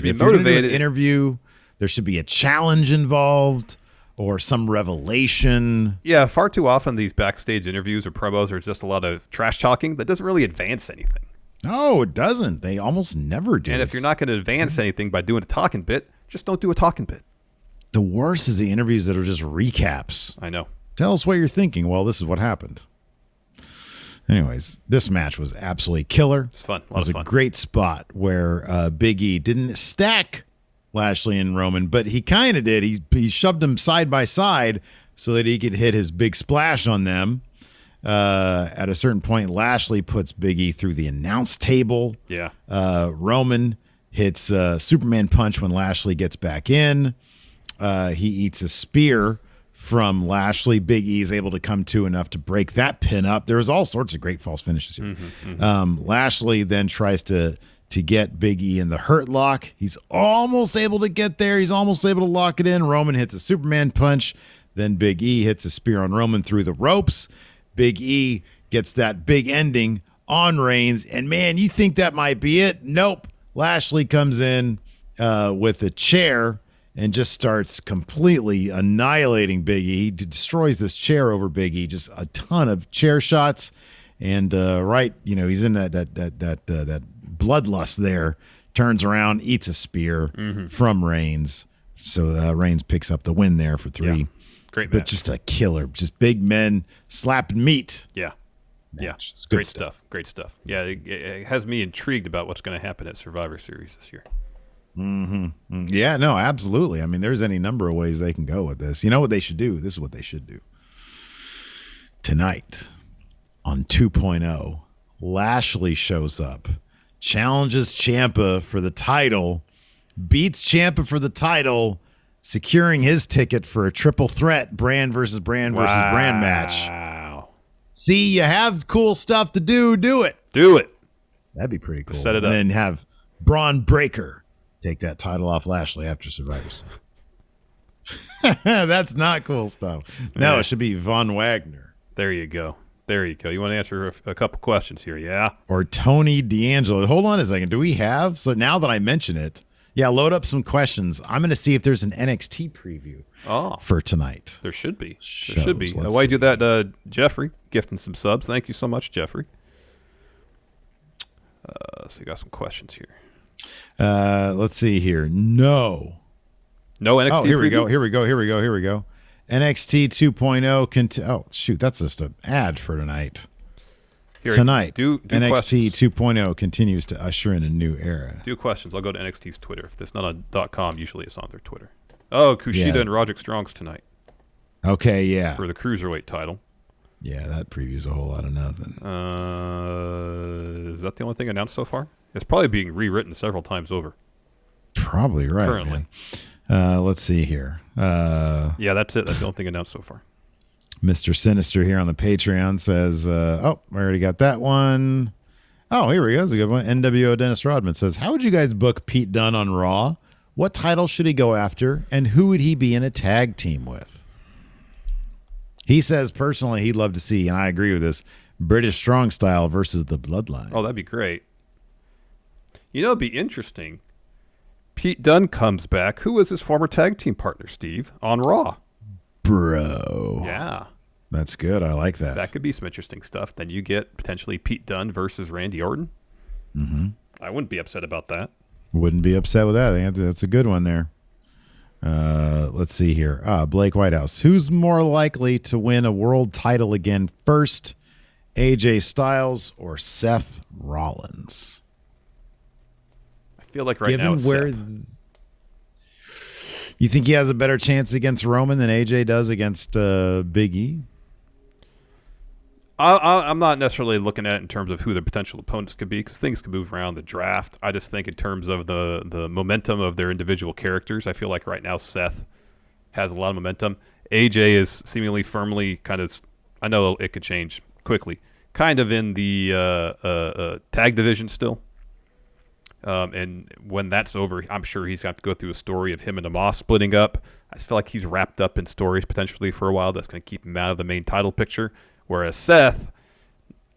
you're gonna do an interview, there should be a challenge involved, or some revelation. Yeah, far too often these backstage interviews or promos are just a lot of trash talking that doesn't really advance anything. No, it doesn't. They almost never do. And if you're not going to advance anything by doing a talking bit, just don't do a talking bit. The worst is the interviews that are just recaps. I know. Tell us what you're thinking. Well, this is what happened. Anyways, this match was absolutely killer. It's fun. It was a great spot where Big E didn't stack Lashley and Roman, but he kind of did. He shoved them side by side so that he could hit his big splash on them. At a certain point, Lashley puts Big E through the announce table. Yeah. Roman hits Superman punch when Lashley gets back in. He eats a spear from Lashley. Big E is able to come to enough to break that pin up. There's all sorts of great false finishes here. Lashley then tries to get Big E in the hurt lock. He's almost able to get there. He's almost able to lock it in. Roman hits a Superman punch. Then Big E hits a spear on Roman through the ropes. Big E gets that big ending on Reigns. And, man, you think that might be it? Nope. Lashley comes in with a chair and just starts completely annihilating Big E. He destroys this chair over Big E. Just a ton of chair shots. And, he's in that bloodlust there. Turns around, eats a spear from Reigns. So Reigns picks up the win there for 3. Yeah. Great match. But just a killer. Just big men slapping meat. Yeah. Match. Yeah. Great stuff. Great stuff. Yeah, it has me intrigued about what's going to happen at Survivor Series this year. Yeah, no, absolutely. I mean, there's any number of ways they can go with this. You know what they should do? This is what they should do. Tonight on 2.0, Lashley shows up, challenges Ciampa for the title, beats Ciampa for the title, securing his ticket for a triple threat brand versus brand match. Wow. See, you have cool stuff to do. Do it. Do it. That'd be pretty cool. Set it up. And then have Braun Breaker take that title off Lashley after Survivor Series. That's not cool stuff. No, it should be Von Wagner. There you go. You want to answer a couple questions here, yeah? Or Tony D'Angelo. Hold on a second. Do we have? So now that I mention it, yeah, load up some questions. I'm going to see if there's an NXT preview for tonight. There should be. Let's While you do see. that, Jeffrey, gifting some subs. Thank you so much, Jeffrey. So you got some questions here. Let's see here. No NXT NXT here we preview? go. Here we go. NXT 2.0. Oh, shoot. That's just an ad for tonight. Here, Tonight, do NXT questions. 2.0 continues to usher in a new era. Do questions. I'll go to NXT's Twitter. If it's not on .com, usually it's on their Twitter. Oh, Kushida Yeah. and Roderick Strong's tonight Okay, yeah. for the Cruiserweight title. Yeah, that previews a whole lot of nothing. Is that the only thing announced so far? It's probably being rewritten several times over. Probably right, Currently. man. Let's see here. Yeah, that's it. That's the only thing announced so far. Mr. Sinister here on the Patreon says, I already got that one. Oh, here we go. That's a good one. NWO Dennis Rodman says, how would you guys book Pete Dunne on Raw? What title should he go after? And who would he be in a tag team with? He says, personally, he'd love to see, and I agree with this, British Strong Style versus the Bloodline. Oh, that'd be great. You know, it'd be interesting. Pete Dunne comes back. Who was his former tag team partner, Steve, on Raw? Bro. Yeah. That's good. I like that. That could be some interesting stuff. Then you get potentially Pete Dunne versus Randy Orton. Mm-hmm. I wouldn't be upset about that. Wouldn't be upset with that. I think that's a good one there. Let's see here. Blake Whitehouse. Who's more likely to win a world title again first? AJ Styles or Seth Rollins? I feel like right now it's Seth. You think he has a better chance against Roman than AJ does against Big E? I'm not necessarily looking at it in terms of who the potential opponents could be because things can move around the draft. I just think in terms of the momentum of their individual characters, I feel like right now Seth has a lot of momentum. AJ is seemingly firmly kind of, I know it could change quickly, kind of in the tag division still. And when that's over, I'm sure he's got to go through a story of him and Amos splitting up. I feel like he's wrapped up in stories potentially for a while that's going to keep him out of the main title picture. Whereas Seth,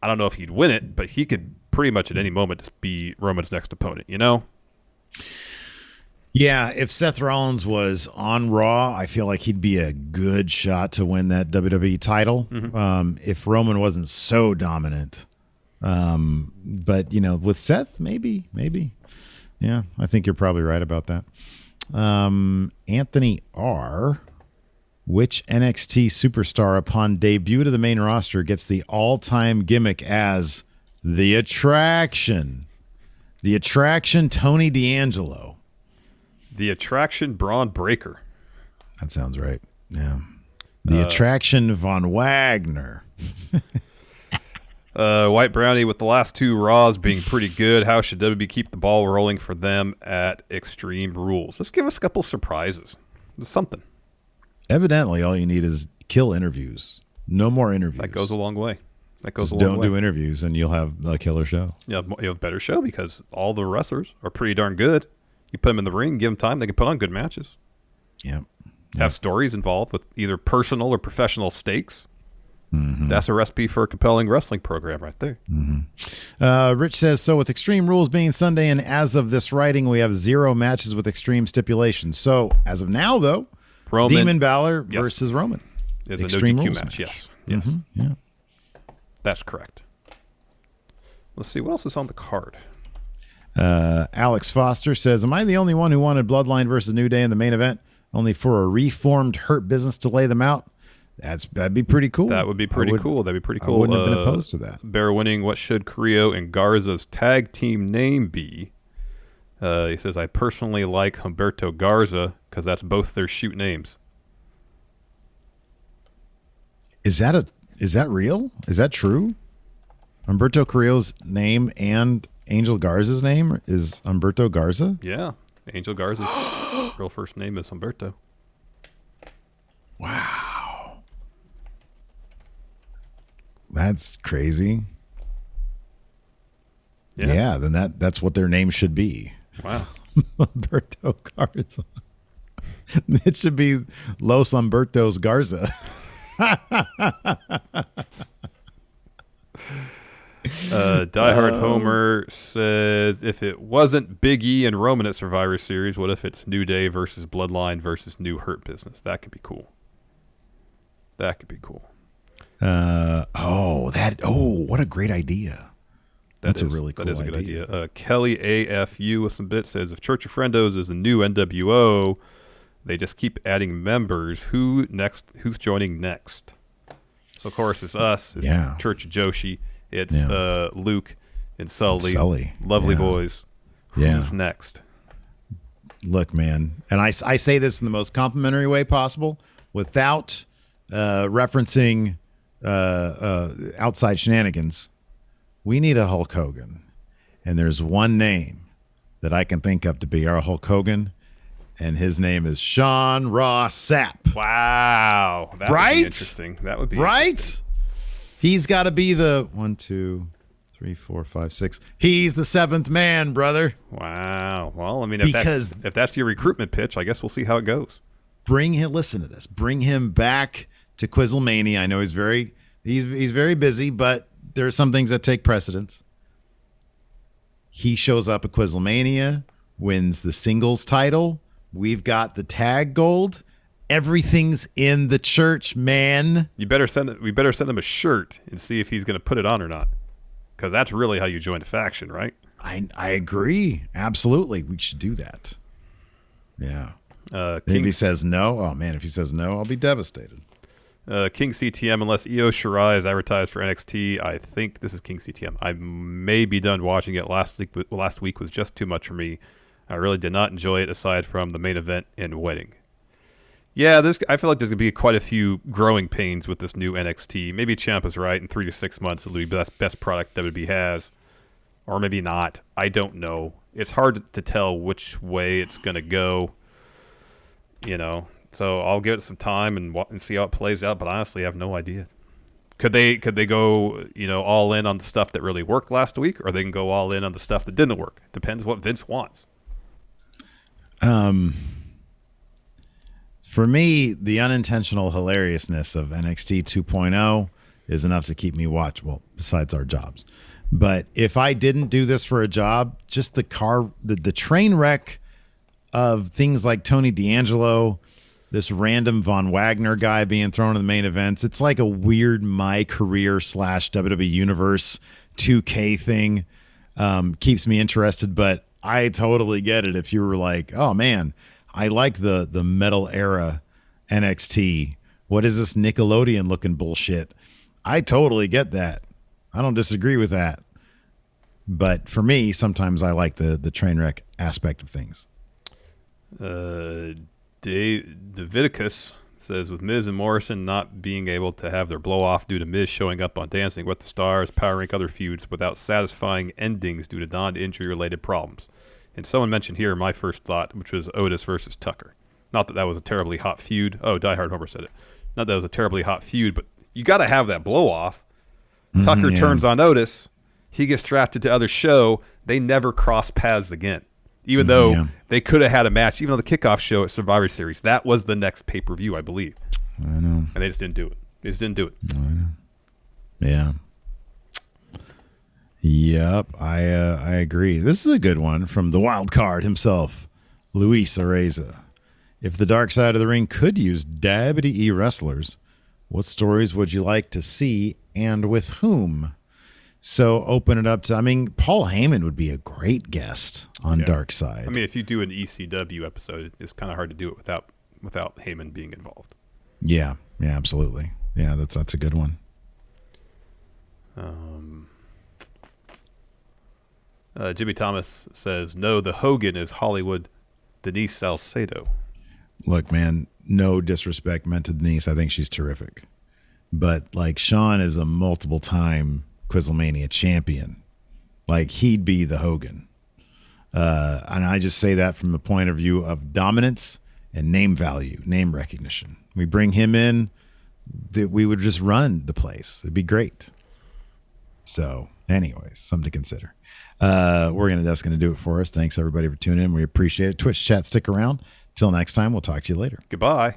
I don't know if he'd win it, but he could pretty much at any moment just be Roman's next opponent, you know? Yeah, if Seth Rollins was on Raw, I feel like he'd be a good shot to win that WWE title. If Roman wasn't so dominant. But, with Seth, maybe. Yeah, I think you're probably right about that. Anthony R., which NXT superstar upon debut to the main roster gets the all-time gimmick as the Attraction? The Attraction, Tony D'Angelo. The Attraction, Braun Breaker. That sounds right. Yeah. The Attraction, Von Wagner. White Brownie, with the last two Raws being pretty good, how should WWE keep the ball rolling for them at Extreme Rules? Let's give us a couple surprises. Just something. Evidently, all you need is kill interviews. No more interviews. That goes a long way. Don't do interviews, and you'll have a killer show. Yeah, you have a better show because all the wrestlers are pretty darn good. You put them in the ring, give them time, they can put on good matches. Yep. Have stories involved with either personal or professional stakes. That's a recipe for a compelling wrestling program right there. Rich says, so with Extreme Rules being Sunday, and as of this writing, we have 0 matches with extreme stipulations. So, as of now, though, Roman, Demon Balor versus Roman. Is a Extreme no DQ Rules match. Yes. Yeah. That's correct. Let's see. What else is on the card? Alex Foster says, am I the only one who wanted Bloodline versus New Day in the main event, only for a reformed Hurt Business to lay them out? That'd be pretty cool. That would be pretty cool. That'd be pretty cool. I wouldn't have been opposed to that. Bear winning. What should Carrillo and Garza's tag team name be? He says, I personally like Humberto Garza because that's both their shoot names. Is that real? Is that true? Humberto Carrillo's name and Angel Garza's name is Humberto Garza? Yeah. Angel Garza's real first name is Humberto. Wow. That's crazy. Yeah, then that's what their name should be. Wow. Humberto Garza. It should be Los Humbertos Garza. Diehard Homer says, if it wasn't Big E and Roman at Survivor Series, what if it's New Day versus Bloodline versus New Hurt Business? That could be cool. What a great idea. That's a really cool idea. That is a good idea. Kelly AFU with some bits says, if Church of Friendos is the new NWO, they just keep adding members. Who's joining next? So, of course, it's us. It's Church of Joshi. It's Luke and Sully. Lovely boys. Who's next? Look, man, and I say this in the most complimentary way possible without referencing outside shenanigans. We need a Hulk Hogan. And there's one name that I can think of to be our Hulk Hogan, and his name is Sean Ross Sapp. Wow. That would be interesting. That would be right. He's got to be the 1, 2, 3, 4, 5, 6. He's the 7th man, brother. Wow. Well, I mean, if that's your recruitment pitch, I guess we'll see how it goes. Listen to this. Bring him back to Quizzlemania. I know he's very busy, but there are some things that take precedence. He shows up at Quizzlemania, wins the singles title. We've got the tag gold. Everything's in the church, man. We better send him a shirt and see if he's going to put it on or not. Because that's really how you join a faction, right? I agree. Absolutely. We should do that. Yeah. If he says no, oh man, if he says no, I'll be devastated. King CTM, unless Io Shirai is advertised for NXT, I think this is King CTM. I may be done watching it. Last week was just too much for me. I really did not enjoy it aside from the main event and wedding. Yeah, I feel like there's going to be quite a few growing pains with this new NXT. Maybe Ciampa's right. In 3 to 6 months, it'll be best product WWE has. Or maybe not. I don't know. It's hard to tell which way it's going to go. So I'll give it some time and see how it plays out. But honestly, I have no idea. Could they go all in on the stuff that really worked last week, or they can go all in on the stuff that didn't work? Depends what Vince wants. For me, the unintentional hilariousness of NXT 2.0 is enough to keep me watch. Well, besides our jobs, but if I didn't do this for a job, just the train wreck of things like Tony D'Angelo, this random Von Wagner guy being thrown in the main events. It's like a weird My Career / WWE Universe 2K thing. Keeps me interested, but I totally get it if you were like, oh man, I like the metal era NXT. What is this Nickelodeon looking bullshit? I totally get that. I don't disagree with that. But for me, sometimes I like the train wreck aspect of things. Davidicus says, with Miz and Morrison not being able to have their blow off due to Miz showing up on Dancing with the Stars, Power Rank other feuds without satisfying endings due to non-injury related problems. And someone mentioned here my first thought, which was Otis versus Tucker. Not that that was a terribly hot feud. Oh, Die Hard Homer said it. Not that it was a terribly hot feud, but you got to have that blow off. Tucker turns on Otis. He gets drafted to other show. They never cross paths again. Even though they could have had a match, even on the kickoff show at Survivor Series. That was the next pay-per-view, I believe. I know. And they just didn't do it. They just didn't do it. I know. Yeah. Yep, I agree. This is a good one from the wild card himself, Luis Areza. If the dark side of the ring could use WWE wrestlers, what stories would you like to see and with whom? So open it up to, I mean, Paul Heyman would be a great guest on Dark Side. I mean, if you do an ECW episode, it's kind of hard to do it without Heyman being involved. Yeah, absolutely. Yeah, that's a good one. Jimmy Thomas says, no, the Hogan is Hollywood Denise Salcedo. Look, man, no disrespect meant to Denise. I think she's terrific. But, like, Sean is a multiple-time Quizlemania champion. Like, he'd be the Hogan. And I just say that from the point of view of dominance and name value, name recognition. We bring him in, we would just run the place. It'd be great. So, anyways, something to consider. That's going to do it for us. Thanks, everybody, for tuning in. We appreciate it. Twitch chat, stick around. Till next time, we'll talk to you later. Goodbye.